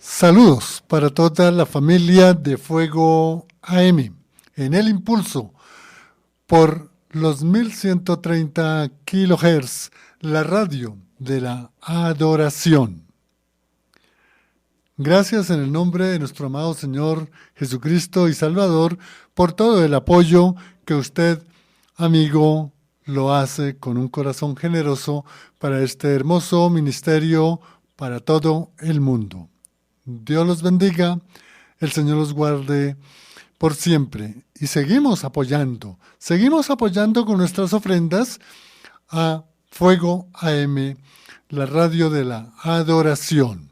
Saludos para toda la familia de Fuego AM en el impulso por los 1130 kHz, la radio de la adoración. Gracias en el nombre de nuestro amado Señor Jesucristo y Salvador por todo el apoyo que usted, amigo, lo hace con un corazón generoso para este hermoso ministerio para todo el mundo. Dios los bendiga, el Señor los guarde por siempre. Y seguimos apoyando con nuestras ofrendas a Fuego AM, la radio de la adoración.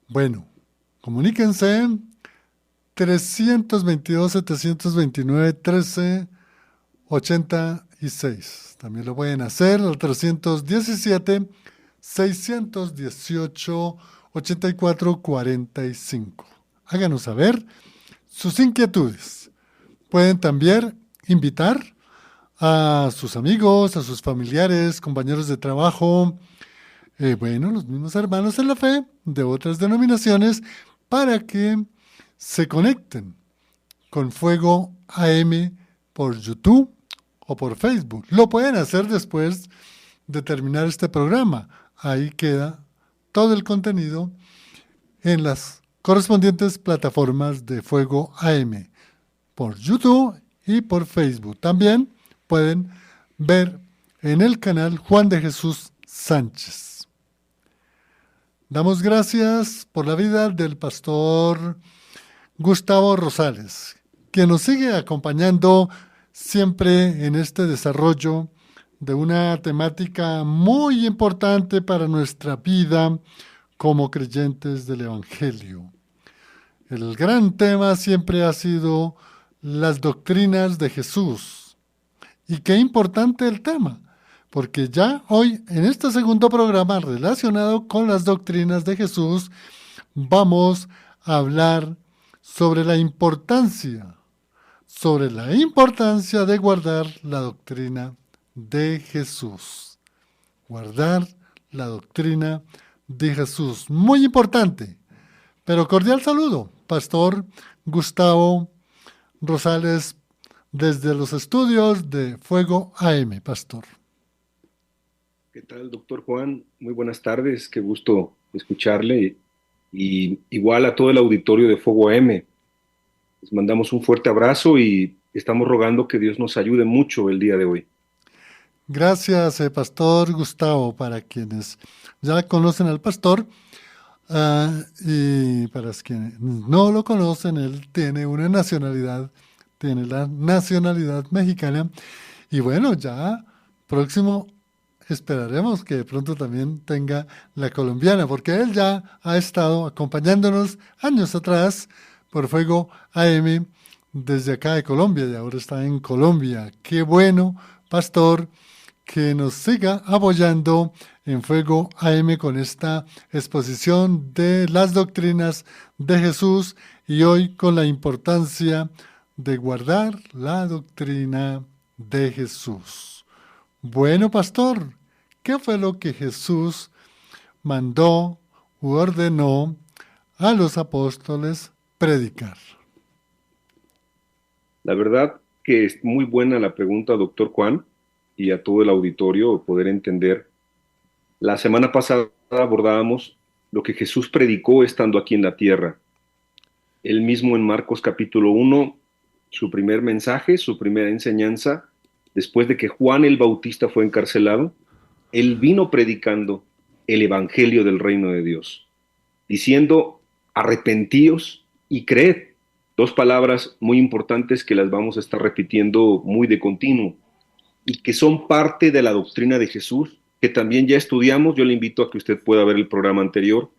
Bueno, comuníquense 322-729-1386. También lo pueden hacer al 317-618-8445. Háganos saber sus inquietudes. Pueden también invitar a sus amigos, a sus familiares, compañeros de trabajo, los mismos hermanos en la fe de otras denominaciones para que se conecten con Fuego AM por YouTube o por Facebook. Lo pueden hacer después de terminar este programa. Ahí queda todo el contenido en las correspondientes plataformas de Fuego AM, por YouTube y por Facebook. También pueden ver en el canal Juan de Jesús Sánchez. Damos gracias por la vida del pastor Gustavo Rosales, quien nos sigue acompañando siempre en este desarrollo de una temática muy importante para nuestra vida como creyentes del Evangelio. El gran tema siempre ha sido las doctrinas de Jesús. Y qué importante el tema, porque ya hoy, en este segundo programa relacionado con las doctrinas de Jesús, vamos a hablar sobre la importancia de guardar la doctrina de Jesús. Guardar la doctrina de Jesús. Muy importante. Pero cordial saludo, Pastor Gustavo Rosales, desde los estudios de Fuego AM, Pastor. ¿Qué tal, doctor Juan? Muy buenas tardes, qué gusto escucharle. Y igual a todo el auditorio de Fuego AM. Les mandamos un fuerte abrazo y estamos rogando que Dios nos ayude mucho el día de hoy. Gracias, Pastor Gustavo, para quienes ya conocen al pastor. Y para quienes no lo conocen, él tiene una nacionalidad, tiene la nacionalidad mexicana. Y bueno, ya próximo esperaremos que de pronto también tenga la colombiana, porque él ya ha estado acompañándonos años atrás por Fuego AM desde acá de Colombia y ahora está en Colombia. Qué bueno, pastor, que nos siga apoyando en Fuego AM con esta exposición de las doctrinas de Jesús y hoy con la importancia de guardar la doctrina de Jesús. Bueno, pastor, ¿qué fue lo que Jesús mandó u ordenó a los apóstoles predicar? La verdad que es muy buena la pregunta, doctor Juan, y a todo el auditorio poder entender. La semana pasada abordábamos lo que Jesús predicó estando aquí en la tierra. Él mismo en Marcos capítulo 1, su primer mensaje, su primera enseñanza, después de que Juan el Bautista fue encarcelado, él vino predicando el evangelio del reino de Dios, diciendo: arrepentíos y creed. Dos palabras muy importantes que las vamos a estar repitiendo muy de continuo y que son parte de la doctrina de Jesús, que también ya estudiamos. Yo le invito a que usted pueda ver el programa anterior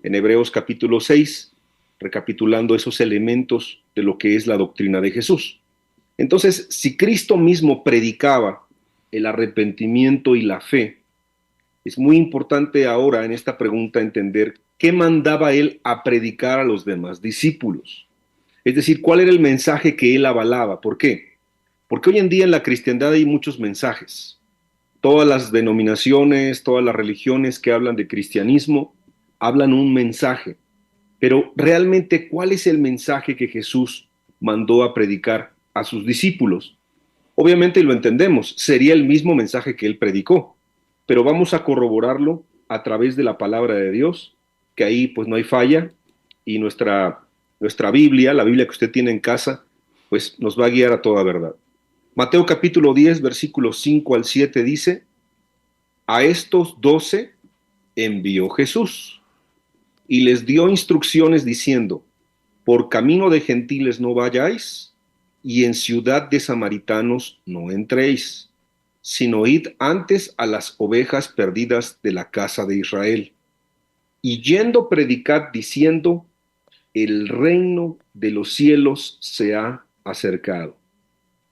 en Hebreos capítulo 6, recapitulando esos elementos de lo que es la doctrina de Jesús. Entonces, si Cristo mismo predicaba el arrepentimiento y la fe, es muy importante ahora en esta pregunta entender qué mandaba él a predicar a los demás discípulos. Es decir, cuál era el mensaje que él avalaba. ¿Por qué? Porque hoy en día en la cristiandad hay muchos mensajes. Todas las denominaciones, todas las religiones que hablan de cristianismo hablan un mensaje, pero realmente, ¿cuál es el mensaje que Jesús mandó a predicar a sus discípulos? Obviamente, y lo entendemos, sería el mismo mensaje que él predicó, pero vamos a corroborarlo a través de la palabra de Dios, que ahí pues no hay falla, y nuestra Biblia, la Biblia que usted tiene en casa, pues nos va a guiar a toda verdad. Mateo capítulo 10, versículos 5 al 7 dice, a estos 12 envió Jesús y les dio instrucciones diciendo, por camino de gentiles no vayáis, y en ciudad de samaritanos no entréis, sino id antes a las ovejas perdidas de la casa de Israel. Y yendo predicad diciendo, el reino de los cielos se ha acercado.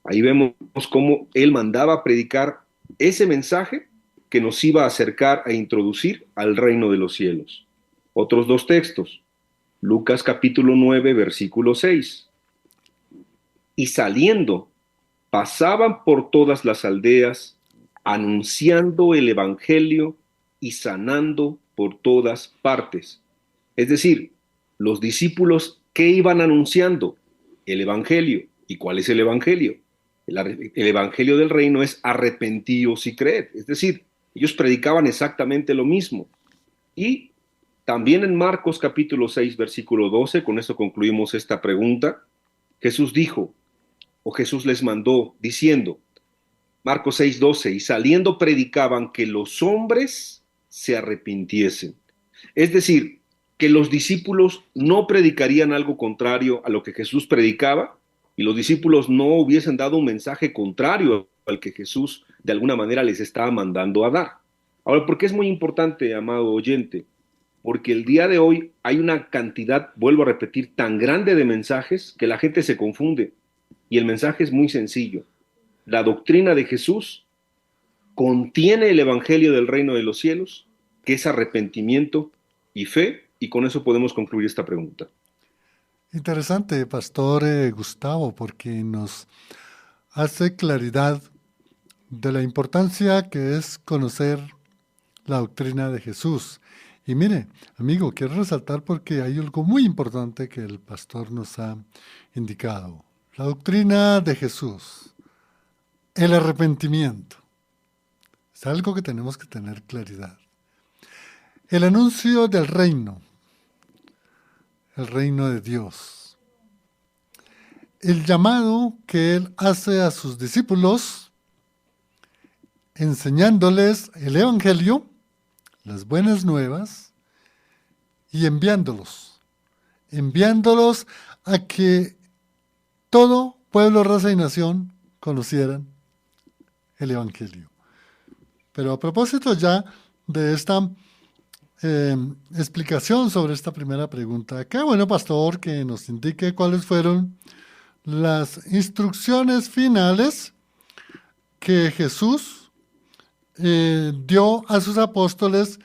Ahí vemos cómo él mandaba predicar ese mensaje que nos iba a acercar a introducir al reino de los cielos. Otros dos textos. Lucas capítulo 9, versículo 6. Y saliendo, pasaban por todas las aldeas, anunciando el evangelio y sanando por todas partes. Es decir, los discípulos, ¿qué iban anunciando? El evangelio. ¿Y cuál es el evangelio? El evangelio del reino es arrepentíos y creed. Es decir, ellos predicaban exactamente lo mismo. Y también en Marcos capítulo 6, versículo 12, con esto concluimos esta pregunta, Jesús dijo, o Jesús les mandó, diciendo, Marcos 6, 12, y saliendo predicaban que los hombres se arrepintiesen. Es decir, que los discípulos no predicarían algo contrario a lo que Jesús predicaba y los discípulos no hubiesen dado un mensaje contrario al que Jesús de alguna manera les estaba mandando a dar. Ahora, ¿por qué es muy importante, amado oyente? Porque el día de hoy hay una cantidad, vuelvo a repetir, tan grande de mensajes que la gente se confunde. Y el mensaje es muy sencillo. La doctrina de Jesús contiene el evangelio del reino de los cielos, que es arrepentimiento y fe, y con eso podemos concluir esta pregunta. Interesante, Pastor Gustavo, porque nos hace claridad de la importancia que es conocer la doctrina de Jesús. Y mire, amigo, quiero resaltar porque hay algo muy importante que el pastor nos ha indicado. La doctrina de Jesús, el arrepentimiento, es algo que tenemos que tener claridad. El anuncio del reino, el reino de Dios. El llamado que él hace a sus discípulos, enseñándoles el Evangelio, las buenas nuevas, y enviándolos a que todo pueblo, raza y nación conocieran el Evangelio. Pero a propósito ya de esta explicación sobre esta primera pregunta, qué bueno, pastor, que nos indique cuáles fueron las instrucciones finales que Jesús dio a sus apóstoles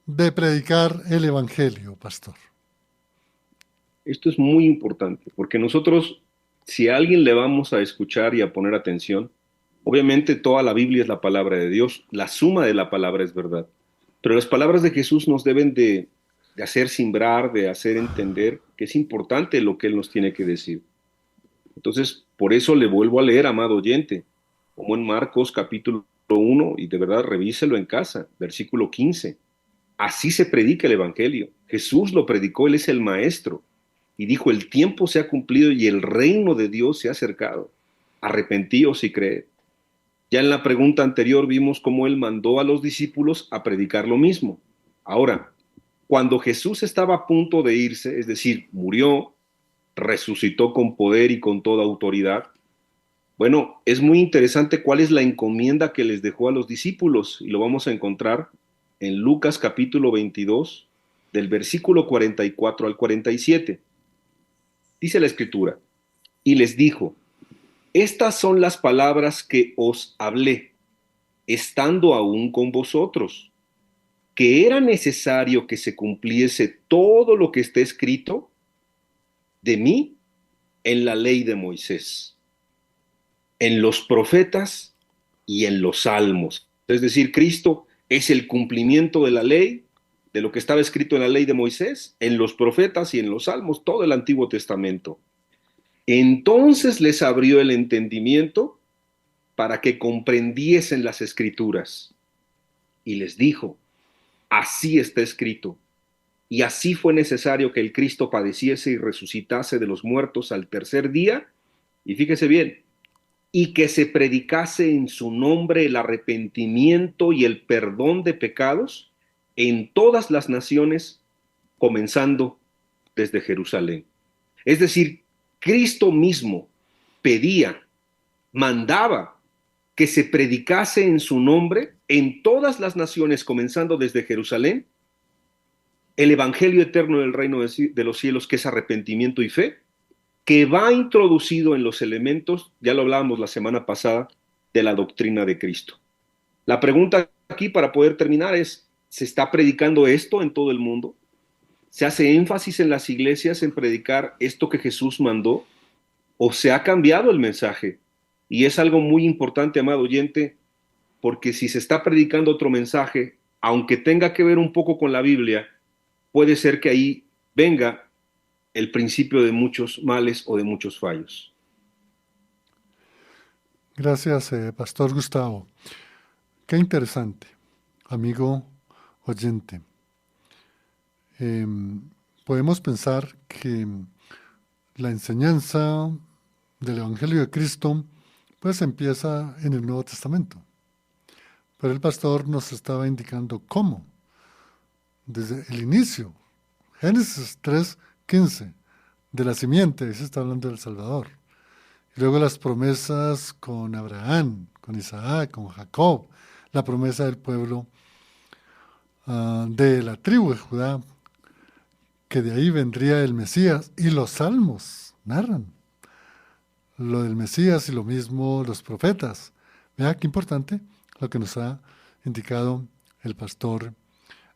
de predicar el Evangelio, pastor. Esto es muy importante, porque nosotros, si a alguien le vamos a escuchar y a poner atención, obviamente toda la Biblia es la palabra de Dios, la suma de la palabra es verdad, pero las palabras de Jesús nos deben de hacer simbrar, de hacer entender que es importante lo que Él nos tiene que decir. Entonces, por eso le vuelvo a leer, amado oyente, como en Marcos capítulo 1, y de verdad revíselo en casa, versículo 15. Así se predica el Evangelio. Jesús lo predicó, Él es el Maestro. Y dijo, el tiempo se ha cumplido y el reino de Dios se ha acercado. Arrepentíos y creed. Ya en la pregunta anterior vimos cómo Él mandó a los discípulos a predicar lo mismo. Ahora, cuando Jesús estaba a punto de irse, es decir, murió, resucitó con poder y con toda autoridad, bueno, es muy interesante cuál es la encomienda que les dejó a los discípulos y lo vamos a encontrar en Lucas capítulo 22, del versículo 44 al 47. Dice la escritura, y les dijo, estas son las palabras que os hablé, estando aún con vosotros, que era necesario que se cumpliese todo lo que está escrito de mí en la ley de Moisés, en los profetas y en los salmos. Es decir, Cristo es el cumplimiento de la ley de lo que estaba escrito en la ley de Moisés, en los profetas y en los salmos, todo el Antiguo Testamento. Entonces les abrió el entendimiento para que comprendiesen las escrituras. Y les dijo, así está escrito, y así fue necesario que el Cristo padeciese y resucitase de los muertos al tercer día, y fíjese bien, y que se predicase en su nombre el arrepentimiento y el perdón de pecados en todas las naciones, comenzando desde Jerusalén. Es decir, Cristo mismo pedía, mandaba que se predicase en su nombre en todas las naciones, comenzando desde Jerusalén, el evangelio eterno del reino de los cielos, que es arrepentimiento y fe, que va introducido en los elementos, ya lo hablábamos la semana pasada, de la doctrina de Cristo. La pregunta aquí para poder terminar es, ¿se está predicando esto en todo el mundo? ¿Se hace énfasis en las iglesias en predicar esto que Jesús mandó? ¿O se ha cambiado el mensaje? Y es algo muy importante, amado oyente, porque si se está predicando otro mensaje, aunque tenga que ver un poco con la Biblia, puede ser que ahí venga el principio de muchos males o de muchos fallos. Gracias, Pastor Gustavo. Qué interesante, amigo oyente. Eh, Podemos pensar que la enseñanza del Evangelio de Cristo pues empieza en el Nuevo Testamento. Pero el pastor nos estaba indicando cómo, desde el inicio, Génesis 3:15, de la simiente, se está hablando del Salvador. Y luego las promesas con Abraham, con Isaac, con Jacob, la promesa del pueblo de la tribu de Judá, que de ahí vendría el Mesías, y los salmos narran lo del Mesías y lo mismo los profetas. Vea qué importante lo que nos ha indicado el pastor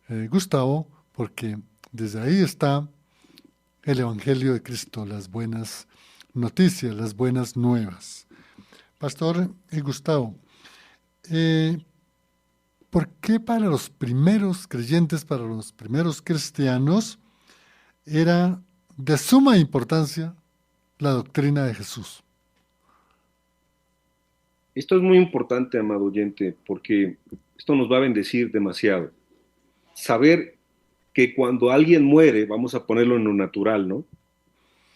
Gustavo, porque desde ahí está el Evangelio de Cristo, las buenas noticias, las buenas nuevas. Pastor Gustavo, ¿por qué para los primeros creyentes, para los primeros cristianos, era de suma importancia la doctrina de Jesús? Esto es muy importante, amado oyente, porque esto nos va a bendecir demasiado. Saber que cuando alguien muere, vamos a ponerlo en lo natural, ¿no?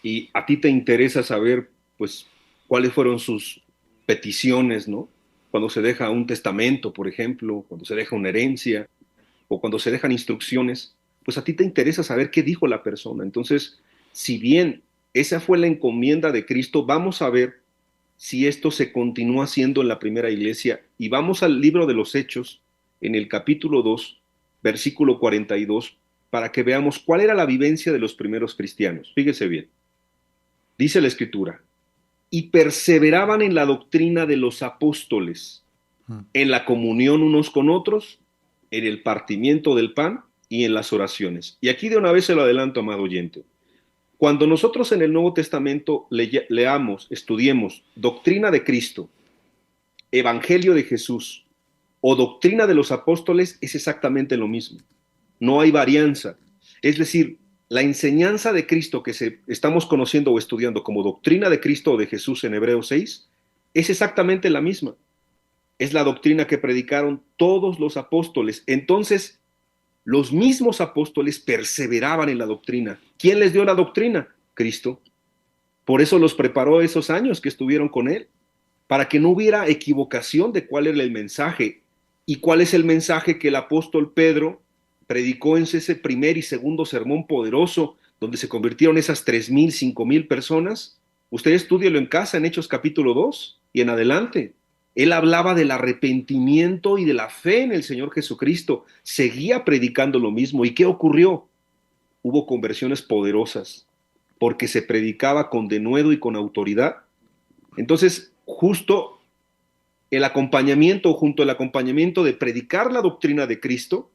Y a ti te interesa saber, pues, cuáles fueron sus peticiones, ¿no? Cuando se deja un testamento, por ejemplo, cuando se deja una herencia, o cuando se dejan instrucciones, pues a ti te interesa saber qué dijo la persona. Entonces, si bien esa fue la encomienda de Cristo, vamos a ver si esto se continúa haciendo en la primera iglesia. Y vamos al libro de los Hechos, en el capítulo 2, versículo 42, para que veamos cuál era la vivencia de los primeros cristianos. Fíjese bien. Dice la Escritura, y perseveraban en la doctrina de los apóstoles, en la comunión unos con otros, en el partimiento del pan y en las oraciones. Y aquí de una vez se lo adelanto, amado oyente. Cuando nosotros en el Nuevo Testamento leamos, estudiemos doctrina de Cristo, Evangelio de Jesús o doctrina de los apóstoles, es exactamente lo mismo. No hay varianza. Es decir, la enseñanza de Cristo que estamos conociendo o estudiando como doctrina de Cristo o de Jesús en Hebreos 6 es exactamente la misma. Es la doctrina que predicaron todos los apóstoles. Entonces, los mismos apóstoles perseveraban en la doctrina. ¿Quién les dio la doctrina? Cristo. Por eso los preparó esos años que estuvieron con él, para que no hubiera equivocación de cuál era el mensaje y cuál es el mensaje que el apóstol Pedro predicó en ese primer y segundo sermón poderoso, donde se convirtieron esas 3,000, 5,000 personas. Usted estúdielo en casa en Hechos capítulo 2 y en adelante. Él hablaba del arrepentimiento y de la fe en el Señor Jesucristo. Seguía predicando lo mismo. ¿Y qué ocurrió? Hubo conversiones poderosas, porque se predicaba con denuedo y con autoridad. Entonces, justo el acompañamiento, junto al acompañamiento de predicar la doctrina de Cristo,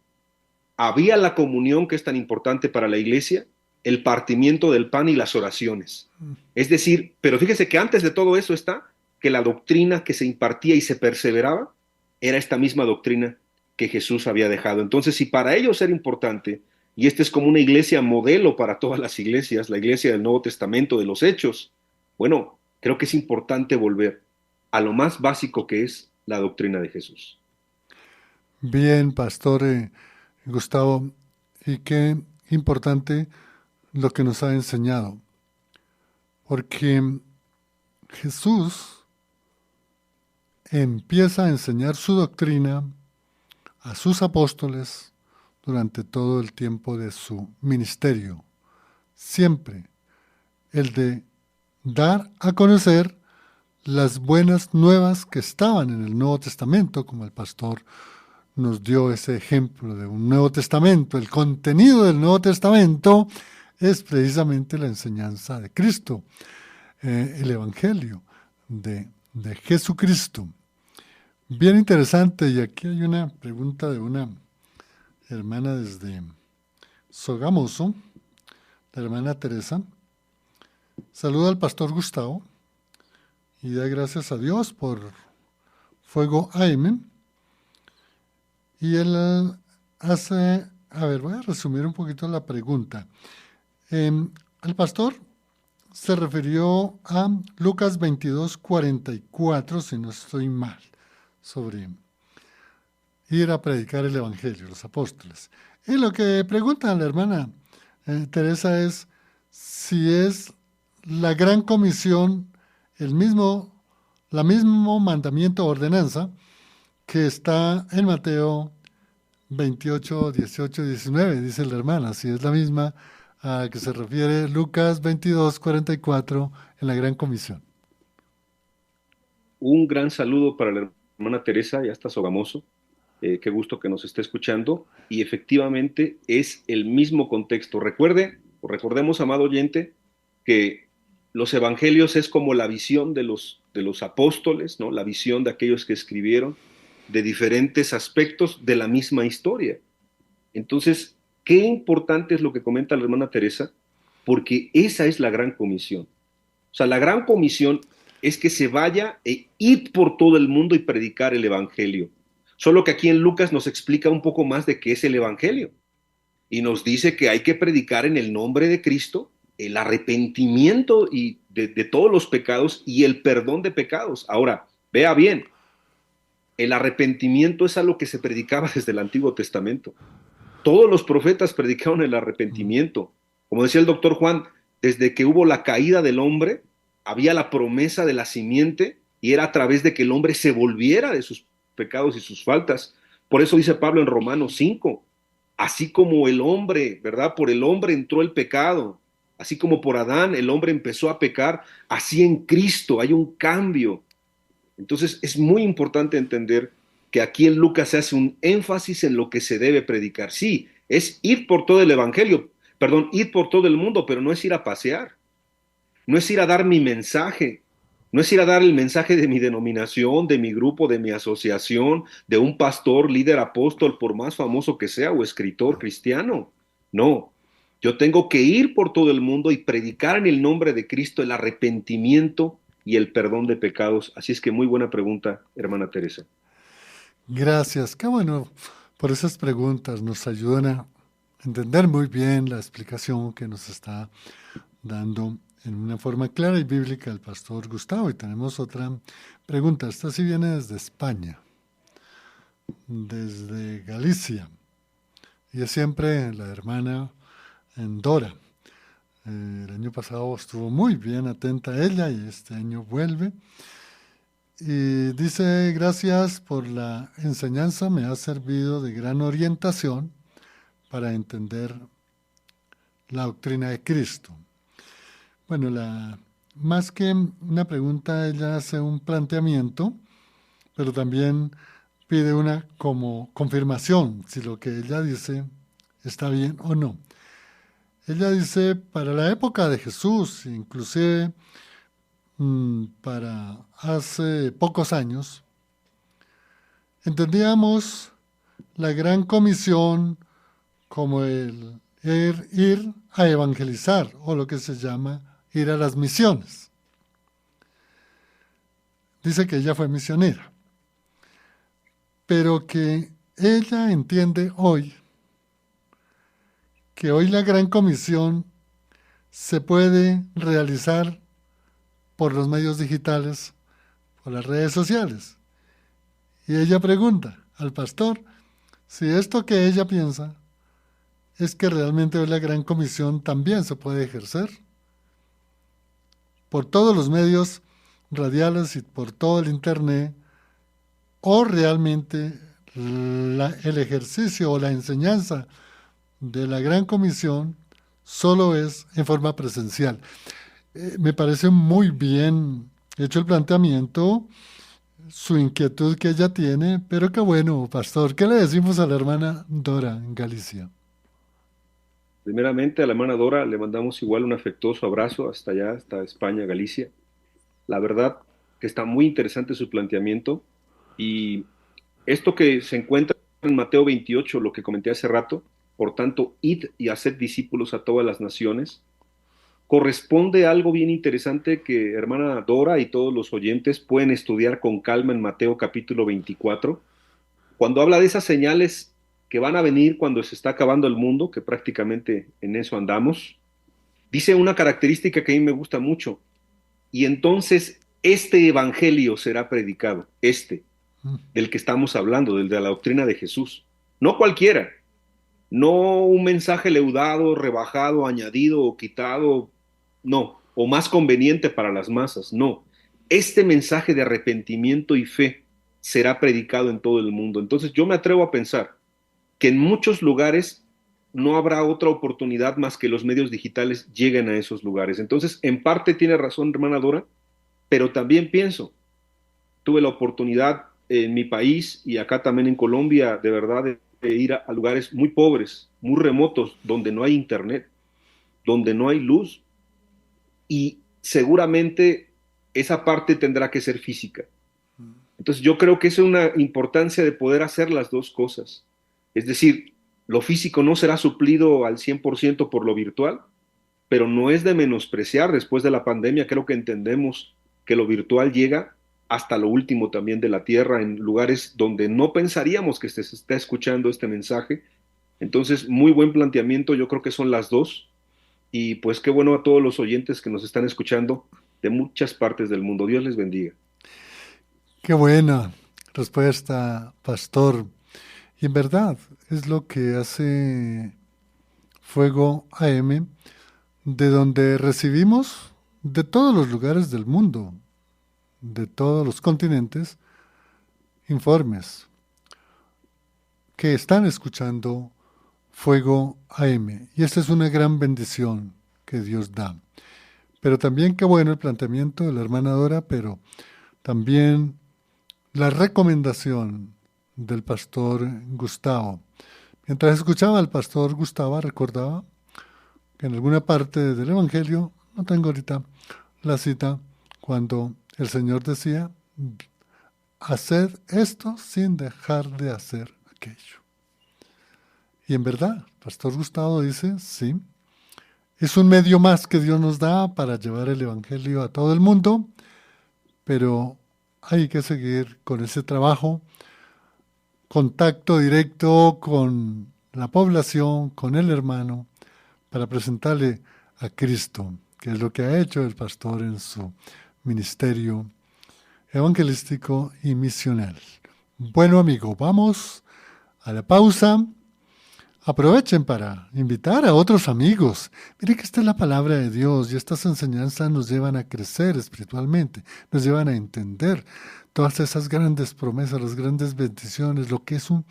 había la comunión que es tan importante para la iglesia, el partimiento del pan y las oraciones. Es decir, pero fíjese que antes de todo eso está que la doctrina que se impartía y se perseveraba era esta misma doctrina que Jesús había dejado. Entonces, si para ellos era importante, y esta es como una iglesia modelo para todas las iglesias, la iglesia del Nuevo Testamento, de los Hechos, bueno, creo que es importante volver a lo más básico que es la doctrina de Jesús. Bien, Pastor Gustavo, y qué importante lo que nos ha enseñado, porque Jesús empieza a enseñar su doctrina a sus apóstoles durante todo el tiempo de su ministerio. Siempre el de dar a conocer las buenas nuevas que estaban en el Nuevo Testamento, como el pastor nos dio ese ejemplo de un Nuevo Testamento. El contenido del Nuevo Testamento es precisamente la enseñanza de Cristo, el Evangelio de Jesucristo. Bien interesante, y aquí hay una pregunta de una hermana desde Sogamoso, la hermana Teresa. Saluda al pastor Gustavo y da gracias a Dios por Fuego AM. Y él hace, a ver, voy a resumir un poquito la pregunta. El pastor se refirió a Lucas 22:44, si no estoy mal, sobre ir a predicar el Evangelio, los apóstoles. Y lo que pregunta la hermana Teresa es si es la gran comisión la mismo mandamiento o ordenanza que está en Mateo 28, 18, 19, dice la hermana, si es la misma a que se refiere Lucas 22, 44 en la Gran Comisión. Un gran saludo para la hermana Teresa, ya está Sogamoso. Qué gusto que nos esté escuchando. Y efectivamente es el mismo contexto. Recuerde, o recordemos, amado oyente, que los evangelios es como la visión de los apóstoles, ¿no? La visión de aquellos que escribieron de diferentes aspectos de la misma historia. Entonces, qué importante es lo que comenta la hermana Teresa, porque esa es la gran comisión. O sea, la gran comisión es que se vaya e ir por todo el mundo y predicar el evangelio. Solo que aquí en Lucas nos explica un poco más de qué es el evangelio y nos dice que hay que predicar en el nombre de Cristo el arrepentimiento y de todos los pecados y el perdón de pecados. Ahora, vea bien, el arrepentimiento es algo que se predicaba desde el Antiguo Testamento. Todos los profetas predicaron el arrepentimiento. Como decía el doctor Juan, desde que hubo la caída del hombre, había la promesa de la simiente y era a través de que el hombre se volviera de sus pecados y sus faltas. Por eso dice Pablo en Romanos 5, así como el hombre, ¿verdad? Por el hombre entró el pecado, así como por Adán el hombre empezó a pecar, así en Cristo hay un cambio. Entonces es muy importante entender que aquí en Lucas se hace un énfasis en lo que se debe predicar. Sí, es ir por todo el evangelio, perdón, ir por todo el mundo, pero no es ir a pasear, no es ir a dar mi mensaje, no es ir a dar el mensaje de mi denominación, de mi grupo, de mi asociación, de un pastor, líder, apóstol, por más famoso que sea, o escritor cristiano. No, yo tengo que ir por todo el mundo y predicar en el nombre de Cristo el arrepentimiento y el perdón de pecados. Así es que muy buena pregunta, hermana Teresa. Gracias, qué bueno por esas preguntas, nos ayudan a entender muy bien la explicación que nos está dando en una forma clara y bíblica el pastor Gustavo. Y tenemos otra pregunta, esta sí viene desde España, desde Galicia, y es siempre la hermana Dora. El año pasado estuvo muy bien atenta a ella y este año vuelve. Y dice, gracias por la enseñanza, me ha servido de gran orientación para entender la doctrina de Cristo. Bueno, más que una pregunta, ella hace un planteamiento, pero también pide una como confirmación, si lo que ella dice está bien o no. Ella dice, para la época de Jesús, inclusive para hace pocos años, entendíamos la gran comisión como el ir a evangelizar o lo que se llama ir a las misiones. Dice que ella fue misionera, pero que ella entiende hoy que hoy la Gran Comisión se puede realizar por los medios digitales, por las redes sociales. Y ella pregunta al pastor si esto que ella piensa es que realmente hoy la Gran Comisión también se puede ejercer por todos los medios radiales y por todo el Internet, o realmente el ejercicio o la enseñanza de la Gran Comisión solo es en forma presencial. Me parece muy bien hecho el planteamiento, su inquietud que ella tiene, pero qué bueno, pastor. ¿Qué le decimos a la hermana Dora en Galicia? Primeramente, a la hermana Dora le mandamos igual un afectuoso abrazo hasta allá, hasta España, Galicia. La verdad que está muy interesante su planteamiento y esto que se encuentra en Mateo 28, lo que comenté hace rato, por tanto, id y haced discípulos a todas las naciones, corresponde a algo bien interesante que hermana Dora y todos los oyentes pueden estudiar con calma en Mateo capítulo 24, cuando habla de esas señales que van a venir cuando se está acabando el mundo, que prácticamente en eso andamos. Dice una característica que a mí me gusta mucho, y entonces este evangelio será predicado, del que estamos hablando, del de la doctrina de Jesús. No cualquiera, no un mensaje leudado, rebajado, añadido o quitado, no, o más conveniente para las masas, no. Este mensaje de arrepentimiento y fe será predicado en todo el mundo. Entonces yo me atrevo a pensar que en muchos lugares no habrá otra oportunidad más que los medios digitales lleguen a esos lugares. Entonces, en parte tiene razón, hermana Dora, pero también pienso, tuve la oportunidad en mi país y acá también en Colombia, de verdad, de ir a lugares muy pobres, muy remotos, donde no hay internet, donde no hay luz, y seguramente esa parte tendrá que ser física. Entonces yo creo que es una importancia de poder hacer las dos cosas. Es decir, lo físico no será suplido al 100% por lo virtual, pero no es de menospreciar. Después de la pandemia creo que entendemos que lo virtual llega hasta lo último también de la tierra, en lugares donde no pensaríamos que se está escuchando este mensaje. Entonces, muy buen planteamiento, yo creo que son las dos. Y pues qué bueno a todos los oyentes que nos están escuchando de muchas partes del mundo. Dios les bendiga. Qué buena respuesta, pastor. Y en verdad es lo que hace Fuego AM, de donde recibimos de todos los lugares del mundo, de todos los continentes, informes que están escuchando Fuego AM. Y esta es una gran bendición que Dios da. Pero también qué bueno el planteamiento de la hermana Dora, pero también la recomendación del pastor Gustavo. Mientras escuchaba al pastor Gustavo, recordaba que en alguna parte del Evangelio, no tengo ahorita la cita, cuando el Señor decía, haced esto sin dejar de hacer aquello. Y en verdad, pastor Gustavo dice, sí, es un medio más que Dios nos da para llevar el Evangelio a todo el mundo, pero hay que seguir con ese trabajo, contacto directo con la población, con el hermano, para presentarle a Cristo, que es lo que ha hecho el pastor en su ministerio evangelístico y misional. Bueno, amigo, vamos a la pausa. Aprovechen para invitar a otros amigos. Miren que esta es la palabra de Dios y estas enseñanzas nos llevan a crecer espiritualmente, nos llevan a entender todas esas grandes promesas, las grandes bendiciones, lo que es un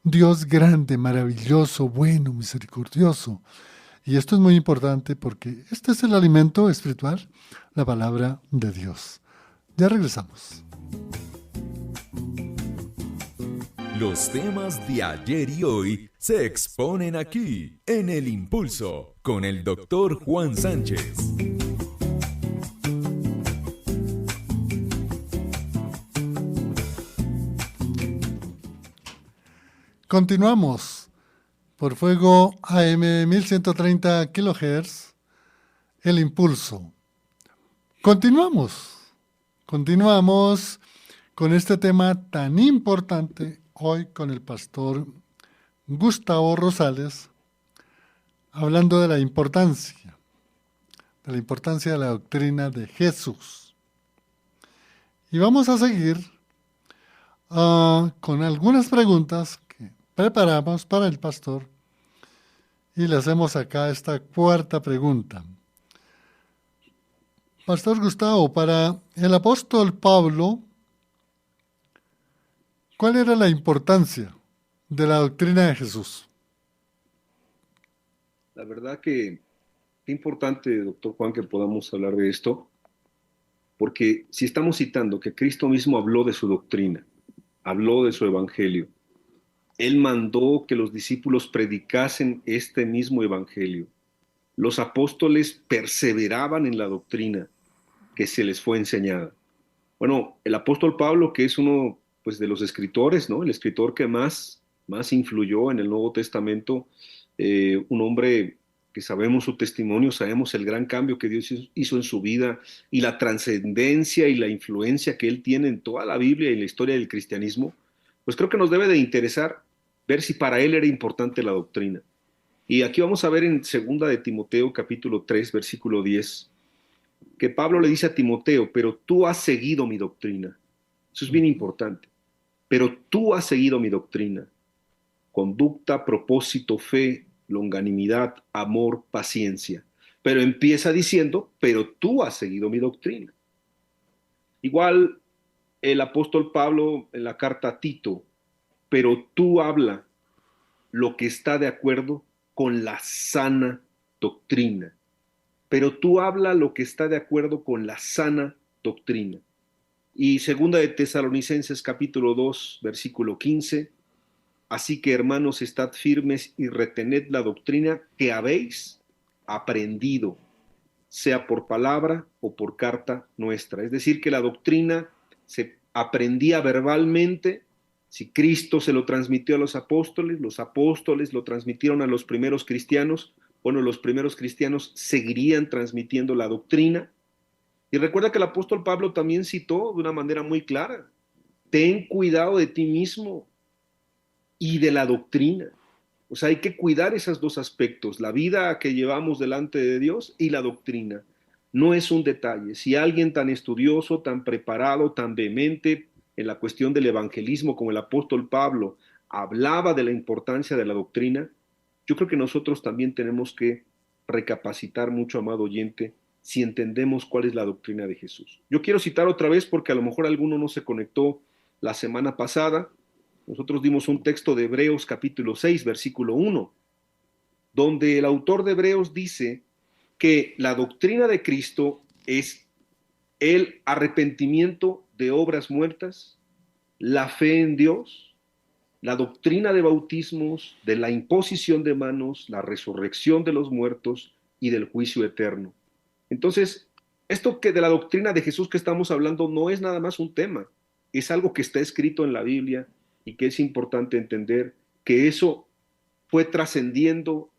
Dios grande, maravilloso, bueno, misericordioso. Y esto es muy importante porque este es el alimento espiritual, la palabra de Dios. Ya regresamos. Los temas de ayer y hoy se exponen aquí, en El Impulso, con el doctor Juan Sánchez. Continuamos por Fuego AM 1130 kHz, El Impulso. Continuamos con este tema tan importante hoy con el pastor Gustavo Rosales, hablando de la importancia de la doctrina de Jesús. Y vamos a seguir con algunas preguntas que preparamos para el pastor y le hacemos acá esta cuarta pregunta. Pastor Gustavo, para el apóstol Pablo, ¿cuál era la importancia de la doctrina de Jesús? La verdad que qué importante, doctor Juan, que podamos hablar de esto, porque si estamos citando que Cristo mismo habló de su doctrina, habló de su evangelio, Él mandó que los discípulos predicasen este mismo evangelio. Los apóstoles perseveraban en la doctrina que se les fue enseñada. Bueno, el apóstol Pablo, que es uno pues, de los escritores, ¿no? El escritor que más influyó en el Nuevo Testamento, un hombre que sabemos su testimonio, sabemos el gran cambio que Dios hizo en su vida y la trascendencia y la influencia que él tiene en toda la Biblia y en la historia del cristianismo, pues creo que nos debe de interesar ver si para él era importante la doctrina. Y aquí vamos a ver en 2 de Timoteo capítulo 3, versículo 10, que Pablo le dice a Timoteo, pero tú has seguido mi doctrina. Eso es bien importante. Pero tú has seguido mi doctrina. Conducta, propósito, fe, longanimidad, amor, paciencia. Pero empieza diciendo, pero tú has seguido mi doctrina. Igual el apóstol Pablo en la carta a Tito, pero tú habla lo que está de acuerdo con la sana doctrina. Pero tú habla lo que está de acuerdo con la sana doctrina. Y 2 de Tesalonicenses capítulo 2, versículo 15, así que hermanos, estad firmes y retened la doctrina que habéis aprendido, sea por palabra o por carta nuestra. Es decir, que la doctrina se aprendía verbalmente. Si Cristo se lo transmitió a los apóstoles lo transmitieron a los primeros cristianos, bueno, los primeros cristianos seguirían transmitiendo la doctrina. Y recuerda que el apóstol Pablo también citó de una manera muy clara, ten cuidado de ti mismo y de la doctrina. O sea, hay que cuidar esos dos aspectos, la vida que llevamos delante de Dios y la doctrina. No es un detalle. Si alguien tan estudioso, tan preparado, tan vehemente en la cuestión del evangelismo como el apóstol Pablo hablaba de la importancia de la doctrina, yo creo que nosotros también tenemos que recapacitar mucho, amado oyente, si entendemos cuál es la doctrina de Jesús. Yo quiero citar otra vez porque a lo mejor alguno no se conectó la semana pasada. Nosotros dimos un texto de Hebreos capítulo 6, versículo 1, donde el autor de Hebreos dice que la doctrina de Cristo es el arrepentimiento de obras muertas, la fe en Dios, la doctrina de bautismos, de la imposición de manos, la resurrección de los muertos y del juicio eterno. Entonces, esto que de la doctrina de Jesús que estamos hablando no es nada más un tema, es algo que está escrito en la Biblia y que es importante entender que eso fue trascendiendo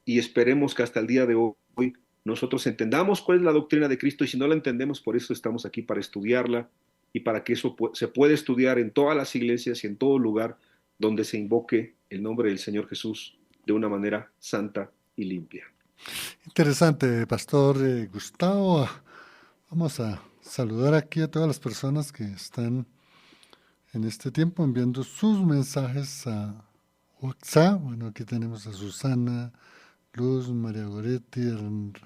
y esperemos que hasta el día de hoy nosotros entendamos cuál es la doctrina de Cristo y si no la entendemos, por eso estamos aquí para estudiarla y para que eso se pueda estudiar en todas las iglesias y en todo lugar donde se invoque el nombre del Señor Jesús de una manera santa y limpia. Interesante, Pastor Gustavo. Vamos a saludar aquí a todas las personas que están en este tiempo enviando sus mensajes a WhatsApp. Bueno, aquí tenemos a Susana, Luz, María Goretti,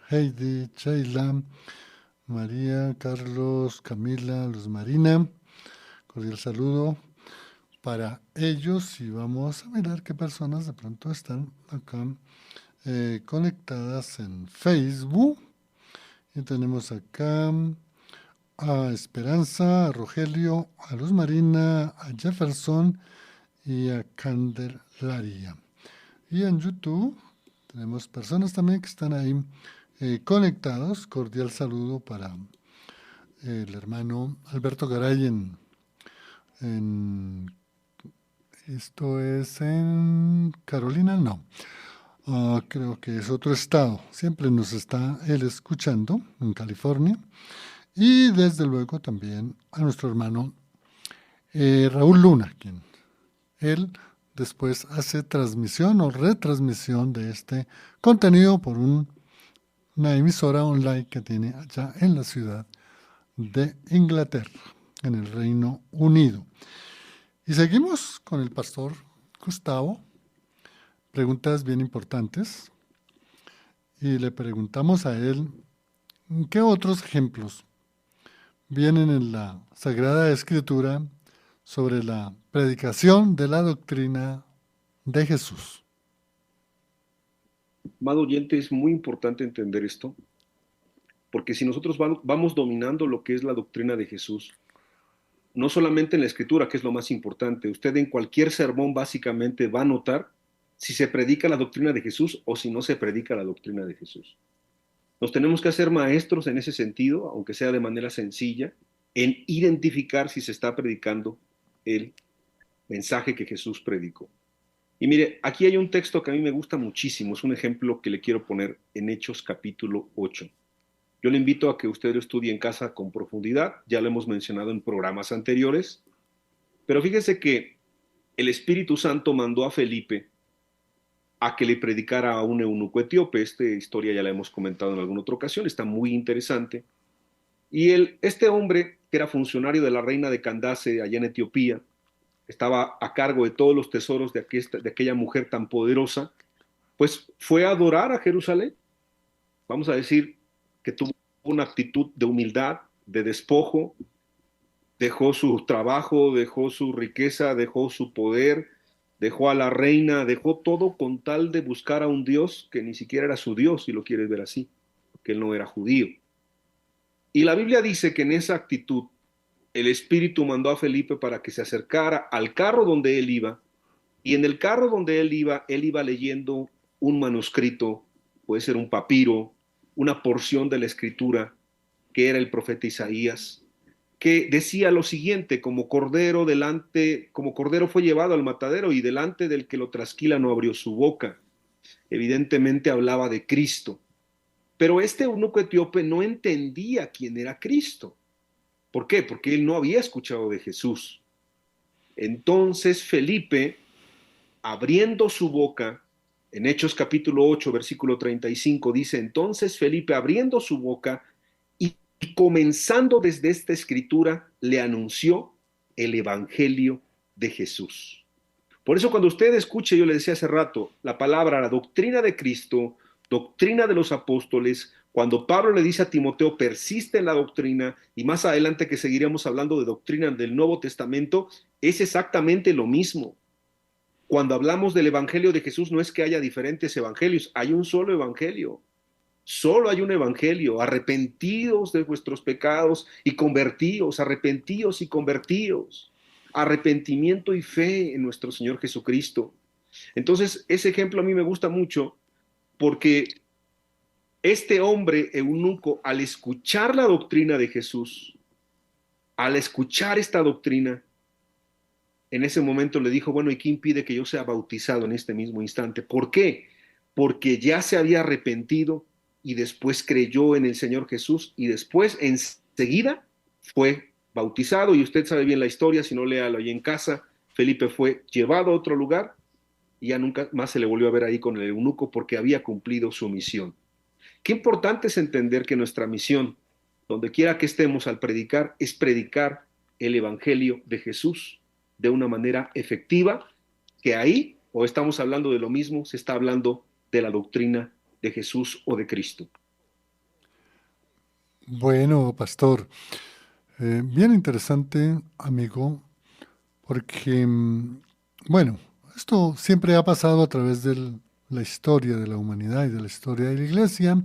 Heidi, Sheila, María, Carlos, Camila, Luz Marina. Cordial saludo para ellos y vamos a mirar qué personas de pronto están acá conectadas en Facebook. Y tenemos acá a Esperanza, a Rogelio, a Luz Marina, a Jefferson y a Candelaria. Y en YouTube tenemos personas también que están ahí conectados. Cordial saludo para el hermano Alberto Garay esto es en Carolina, no. Creo que es otro estado. Siempre nos está él escuchando en California. Y desde luego también a nuestro hermano Raúl Luna, quien él después hace transmisión o retransmisión de este contenido por una emisora online que tiene allá en la ciudad de Inglaterra, en el Reino Unido. Y seguimos con el pastor Gustavo. Preguntas bien importantes. Y le preguntamos a él, ¿qué otros ejemplos vienen en la Sagrada Escritura sobre la predicación de la doctrina de Jesús? Amado oyente, es muy importante entender esto, porque si nosotros vamos dominando lo que es la doctrina de Jesús, no solamente en la escritura, que es lo más importante, usted en cualquier sermón básicamente va a notar si se predica la doctrina de Jesús o si no se predica la doctrina de Jesús. Nos tenemos que hacer maestros en ese sentido, aunque sea de manera sencilla, en identificar si se está predicando el mensaje que Jesús predicó. Y mire, aquí hay un texto que a mí me gusta muchísimo, es un ejemplo que le quiero poner en Hechos capítulo 8. Yo le invito a que usted lo estudie en casa con profundidad, ya lo hemos mencionado en programas anteriores, pero fíjese que el Espíritu Santo mandó a Felipe a que le predicara a un eunuco etíope. Esta historia ya la hemos comentado en alguna otra ocasión, está muy interesante. Y este hombre, que era funcionario de la reina de Candace allá en Etiopía, estaba a cargo de todos los tesoros de aquella mujer tan poderosa, pues fue a adorar a Jerusalén. Vamos a decir que tuvo una actitud de humildad, de despojo, dejó su trabajo, dejó su riqueza, dejó su poder, dejó a la reina, dejó todo con tal de buscar a un Dios que ni siquiera era su Dios, si lo quieres ver así, que él no era judío. Y la Biblia dice que en esa actitud el Espíritu mandó a Felipe para que se acercara al carro donde él iba, y en el carro donde él iba leyendo un manuscrito, puede ser un papiro, una porción de la escritura, que era el profeta Isaías, que decía lo siguiente: como cordero fue llevado al matadero, y delante del que lo trasquila no abrió su boca. Evidentemente hablaba de Cristo. Pero este eunuco etíope no entendía quién era Cristo. ¿Por qué? Porque él no había escuchado de Jesús. Entonces Felipe, abriendo su boca, en Hechos capítulo 8, versículo 35, dice: entonces Felipe, abriendo su boca y comenzando desde esta escritura, le anunció el evangelio de Jesús. Por eso cuando usted escuche, yo le decía hace rato, la palabra, la doctrina de Cristo, doctrina de los apóstoles, cuando Pablo le dice a Timoteo, persiste en la doctrina, y más adelante que seguiremos hablando de doctrina del Nuevo Testamento, es exactamente lo mismo. Cuando hablamos del evangelio de Jesús, no es que haya diferentes evangelios, hay un solo evangelio. Solo hay un evangelio: arrepentidos de vuestros pecados y convertíos, arrepentidos y convertíos. Arrepentimiento y fe en nuestro Señor Jesucristo. Entonces, ese ejemplo a mí me gusta mucho, porque este hombre eunuco, al escuchar la doctrina de Jesús, al escuchar esta doctrina, en ese momento le dijo: bueno, ¿y qué impide que yo sea bautizado en este mismo instante? ¿Por qué? Porque ya se había arrepentido y después creyó en el Señor Jesús y después enseguida fue bautizado. Y usted sabe bien la historia, si no, léalo ahí en casa. Felipe fue llevado a otro lugar y ya nunca más se le volvió a ver ahí con el eunuco, porque había cumplido su misión. Qué importante es entender que nuestra misión, donde quiera que estemos al predicar, es predicar el evangelio de Jesús de una manera efectiva, que ahí, o estamos hablando de lo mismo, se está hablando de la doctrina de Jesús o de Cristo. Bueno, pastor, bien interesante, amigo, porque, bueno, esto siempre ha pasado a través de la historia de la humanidad y de la historia de la iglesia,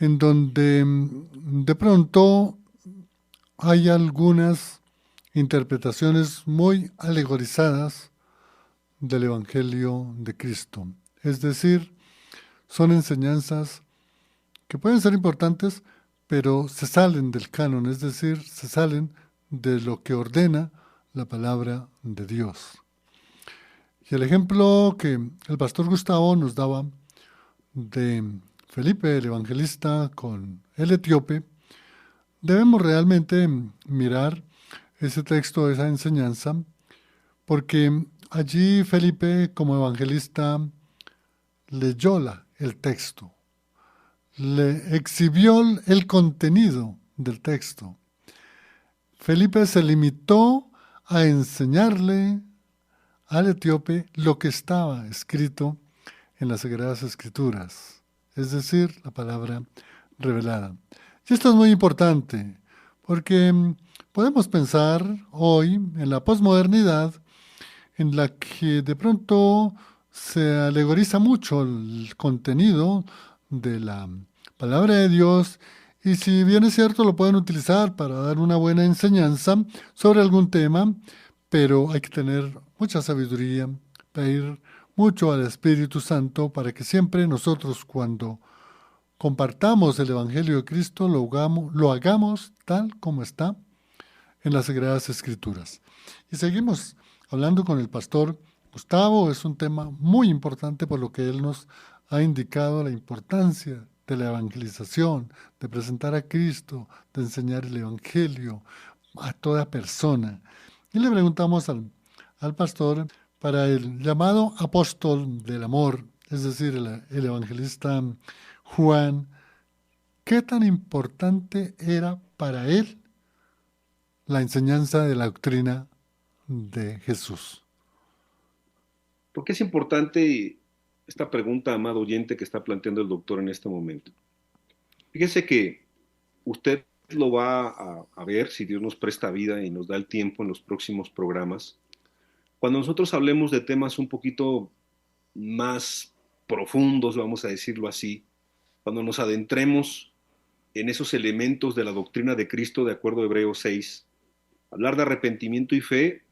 en donde de pronto hay algunas interpretaciones muy alegorizadas del Evangelio de Cristo. Es decir, son enseñanzas que pueden ser importantes, pero se salen del canon, es decir, se salen de lo que ordena la palabra de Dios. Y el ejemplo que el pastor Gustavo nos daba de Felipe, el evangelista, con el etíope, debemos realmente mirar ese texto, esa enseñanza, porque allí Felipe, como evangelista, leyó el texto, le exhibió el contenido del texto. Felipe se limitó a enseñarle al etíope lo que estaba escrito en las Sagradas Escrituras, es decir, la palabra revelada. Y esto es muy importante, porque podemos pensar hoy en la posmodernidad, en la que de pronto se alegoriza mucho el contenido de la palabra de Dios, y si bien es cierto lo pueden utilizar para dar una buena enseñanza sobre algún tema, pero hay que tener mucha sabiduría, pedir mucho al Espíritu Santo para que siempre nosotros, cuando compartamos el Evangelio de Cristo, lo hagamos tal como está en las Sagradas Escrituras. Y seguimos hablando con el pastor Gustavo. Es un tema muy importante por lo que él nos ha indicado la importancia de la evangelización, de presentar a Cristo, de enseñar el Evangelio a toda persona. Y le preguntamos al pastor para el llamado apóstol del amor, es decir, el evangelista Juan, ¿qué tan importante era para él la enseñanza de la doctrina de Jesús? ¿Por qué es importante esta pregunta, amado oyente, que está planteando el doctor en este momento? Fíjese que usted lo va a ver, si Dios nos presta vida y nos da el tiempo en los próximos programas, cuando nosotros hablemos de temas un poquito más profundos, vamos a decirlo así, cuando nos adentremos en esos elementos de la doctrina de Cristo de acuerdo a Hebreos 6, hablar de arrepentimiento y fe,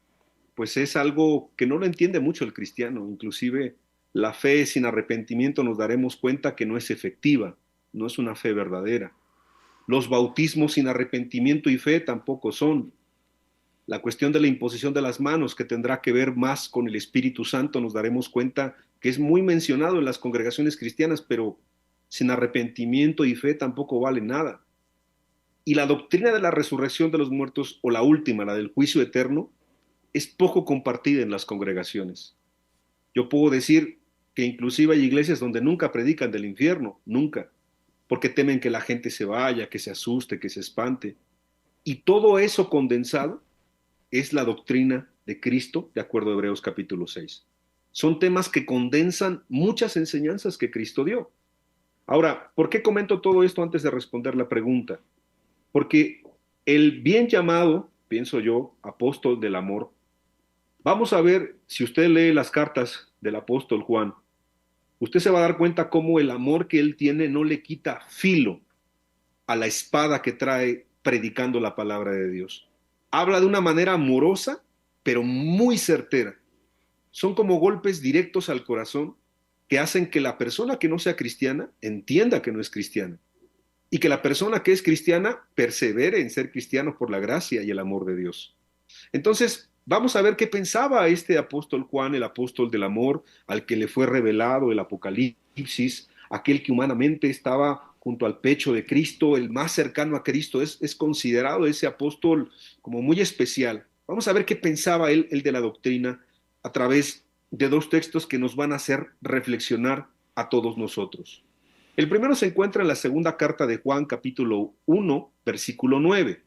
pues es algo que no lo entiende mucho el cristiano. Inclusive la fe sin arrepentimiento nos daremos cuenta que no es efectiva, no es una fe verdadera. Los bautismos sin arrepentimiento y fe tampoco son. La cuestión de la imposición de las manos, que tendrá que ver más con el Espíritu Santo, nos daremos cuenta que es muy mencionado en las congregaciones cristianas, pero sin arrepentimiento y fe tampoco vale nada. Y la doctrina de la resurrección de los muertos, o la última, la del juicio eterno, es poco compartida en las congregaciones. Yo puedo decir que inclusive hay iglesias donde nunca predican del infierno, nunca, porque temen que la gente se vaya, que se asuste, que se espante. Y todo eso condensado es la doctrina de Cristo, de acuerdo a Hebreos capítulo 6. Son temas que condensan muchas enseñanzas que Cristo dio. Ahora, ¿por qué comento todo esto antes de responder la pregunta? Porque el bien llamado, pienso yo, apóstol del amor, vamos a ver, si usted lee las cartas del apóstol Juan, usted se va a dar cuenta cómo el amor que él tiene no le quita filo a la espada que trae predicando la palabra de Dios. Habla de una manera amorosa, pero muy certera. Son como golpes directos al corazón que hacen que la persona que no sea cristiana entienda que no es cristiana y que la persona que es cristiana persevere en ser cristiano por la gracia y el amor de Dios. Entonces, vamos a ver qué pensaba este apóstol Juan, el apóstol del amor, al que le fue revelado el Apocalipsis, aquel que humanamente estaba junto al pecho de Cristo, el más cercano a Cristo, es considerado ese apóstol como muy especial. Vamos a ver qué pensaba él de la doctrina a través de dos textos que nos van a hacer reflexionar a todos nosotros. El primero se encuentra en la segunda carta de Juan, capítulo 1, versículo 9.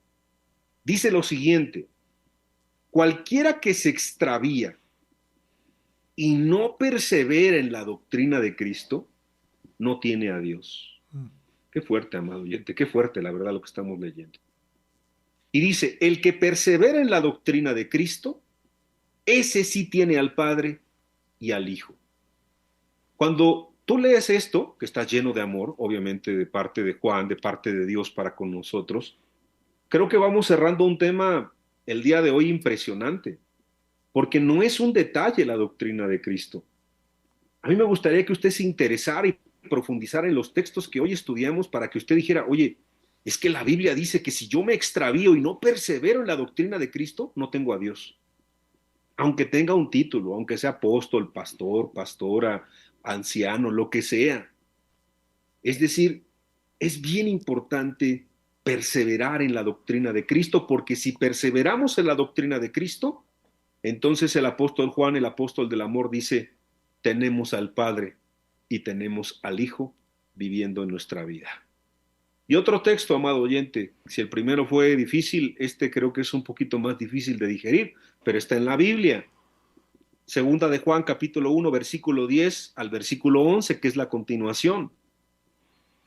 Dice lo siguiente: cualquiera que se extravía y no persevera en la doctrina de Cristo, no tiene a Dios. Qué fuerte, amado oyente, qué fuerte la verdad lo que estamos leyendo. Y dice, el que persevera en la doctrina de Cristo, ese sí tiene al Padre y al Hijo. Cuando tú lees esto, que está lleno de amor, obviamente de parte de Juan, de parte de Dios para con nosotros, creo que vamos cerrando un tema el día de hoy impresionante, porque no es un detalle la doctrina de Cristo. A mí me gustaría que usted se interesara y profundizara en los textos que hoy estudiamos para que usted dijera, oye, es que la Biblia dice que si yo me extravío y no persevero en la doctrina de Cristo, no tengo a Dios. Aunque tenga un título, aunque sea apóstol, pastor, pastora, anciano, lo que sea. Es decir, es bien importante perseverar en la doctrina de Cristo, porque si perseveramos en la doctrina de Cristo, entonces el apóstol Juan, el apóstol del amor, dice, tenemos al Padre y tenemos al Hijo viviendo en nuestra vida. Y otro texto, amado oyente, si el primero fue difícil, este creo que es un poquito más difícil de digerir, pero está en la Biblia. Segunda de Juan, capítulo 1, versículo 10 al versículo 11, que es la continuación.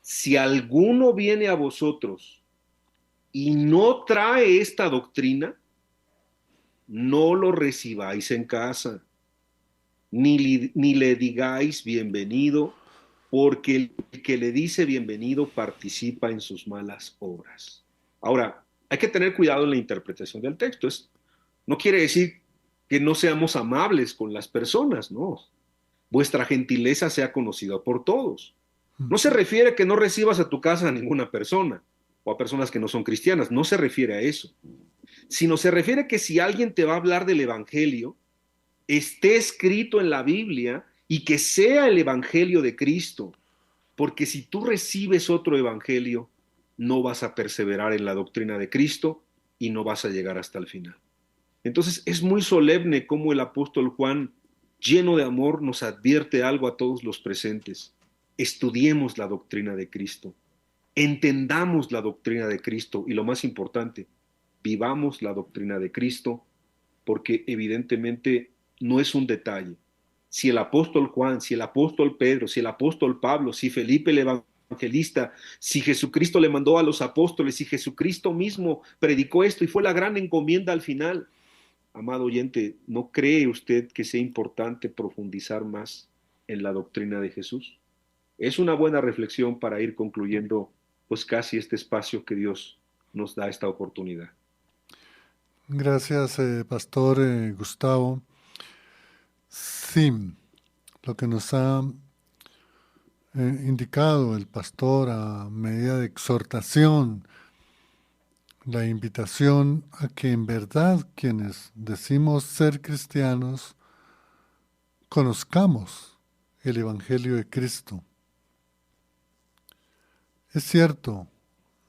Si alguno viene a vosotros y no trae esta doctrina, no lo recibáis en casa, ni le digáis bienvenido, porque el que le dice bienvenido participa en sus malas obras. Ahora, hay que tener cuidado en la interpretación del texto. No quiere decir que no seamos amables con las personas, no. Vuestra gentileza sea conocida por todos. No se refiere a que no recibas a tu casa a ninguna persona o a personas que no son cristianas, no se refiere a eso, sino se refiere a que si alguien te va a hablar del Evangelio, esté escrito en la Biblia y que sea el Evangelio de Cristo, porque si tú recibes otro Evangelio, no vas a perseverar en la doctrina de Cristo y no vas a llegar hasta el final. Entonces es muy solemne cómo el apóstol Juan, lleno de amor, nos advierte algo a todos los presentes. Estudiemos la doctrina de Cristo, entendamos la doctrina de Cristo y lo más importante, vivamos la doctrina de Cristo, porque evidentemente no es un detalle. Si el apóstol Juan, si el apóstol Pedro, si el apóstol Pablo, si Felipe el evangelista, si Jesucristo le mandó a los apóstoles, si Jesucristo mismo predicó esto y fue la gran encomienda al final, amado oyente, ¿no cree usted que sea importante profundizar más en la doctrina de Jesús? Es una buena reflexión para ir concluyendo pues casi este espacio que Dios nos da esta oportunidad. Gracias, Pastor Gustavo. Sí, lo que nos ha indicado el pastor a medida de exhortación, la invitación a que en verdad quienes decimos ser cristianos conozcamos el Evangelio de Cristo. Es cierto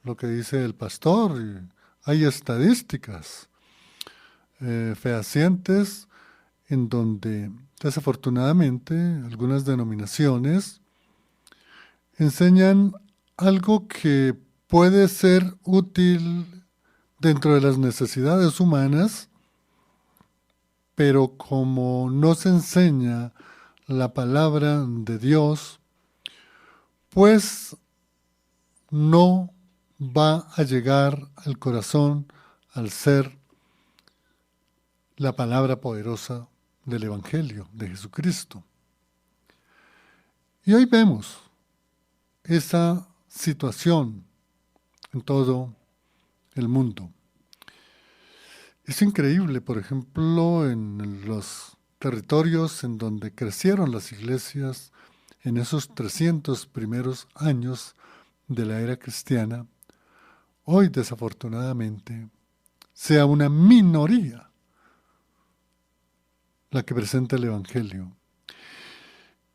lo que dice el pastor, hay estadísticas fehacientes en donde desafortunadamente algunas denominaciones enseñan algo que puede ser útil dentro de las necesidades humanas, pero como no se enseña la palabra de Dios, pues no va a llegar al corazón al ser la palabra poderosa del Evangelio de Jesucristo. Y hoy vemos esa situación en todo el mundo. Es increíble, por ejemplo, en los territorios en donde crecieron las iglesias en esos 300 primeros años de la era cristiana, hoy desafortunadamente sea una minoría la que presenta el Evangelio.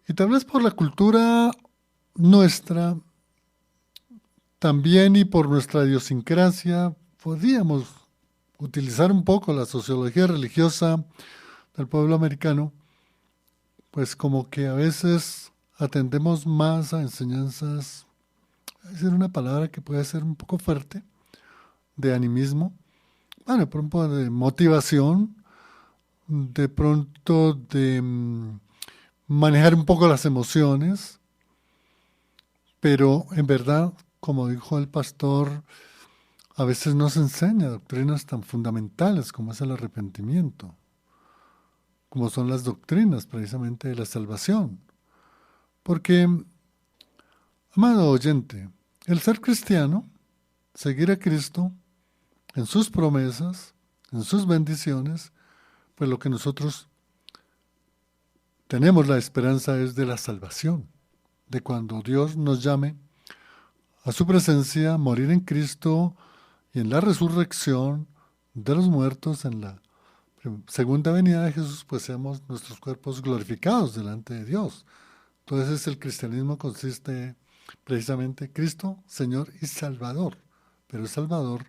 Y tal vez por la cultura nuestra, también y por nuestra idiosincrasia, podríamos utilizar un poco la sociología religiosa del pueblo americano, pues como que a veces atendemos más a enseñanzas, es decir, una palabra que puede ser un poco fuerte, de animismo, bueno, por ejemplo, de motivación, de pronto de manejar un poco las emociones, pero en verdad, como dijo el pastor, a veces no se enseña doctrinas tan fundamentales como es el arrepentimiento, como son las doctrinas precisamente de la salvación. Porque, amado oyente, el ser cristiano, seguir a Cristo en sus promesas, en sus bendiciones, pues lo que nosotros tenemos la esperanza es de la salvación, de cuando Dios nos llame a su presencia, morir en Cristo y en la resurrección de los muertos, en la segunda venida de Jesús, pues seamos nuestros cuerpos glorificados delante de Dios. Entonces el cristianismo consiste precisamente en Cristo, Señor y Salvador pero es salvador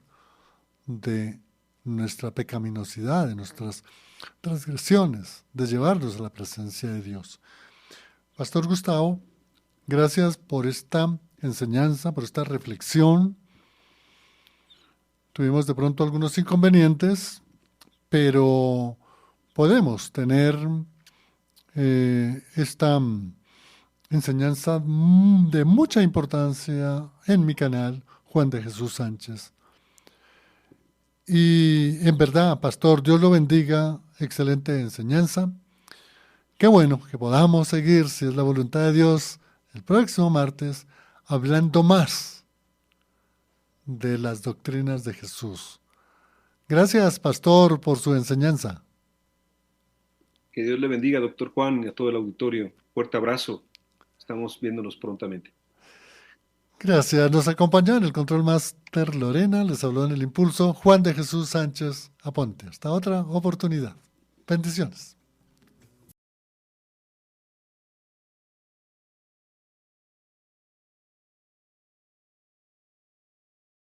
de nuestra pecaminosidad, de nuestras transgresiones, de llevarnos a la presencia de Dios. Pastor Gustavo, gracias por esta enseñanza, por esta reflexión. Tuvimos de pronto algunos inconvenientes, pero podemos tener esta enseñanza de mucha importancia en mi canal, Juan de Jesús Sánchez. Y en verdad, pastor, Dios lo bendiga, excelente enseñanza. Qué bueno que podamos seguir, si es la voluntad de Dios, el próximo martes, hablando más de las doctrinas de Jesús. Gracias, pastor, por su enseñanza. Que Dios le bendiga, doctor Juan, y a todo el auditorio. Fuerte abrazo. Estamos viéndonos prontamente. Gracias. Nos acompañó en el Control Master Lorena. Les habló en el Impulso Juan de Jesús Sánchez Aponte. Hasta otra oportunidad. Bendiciones.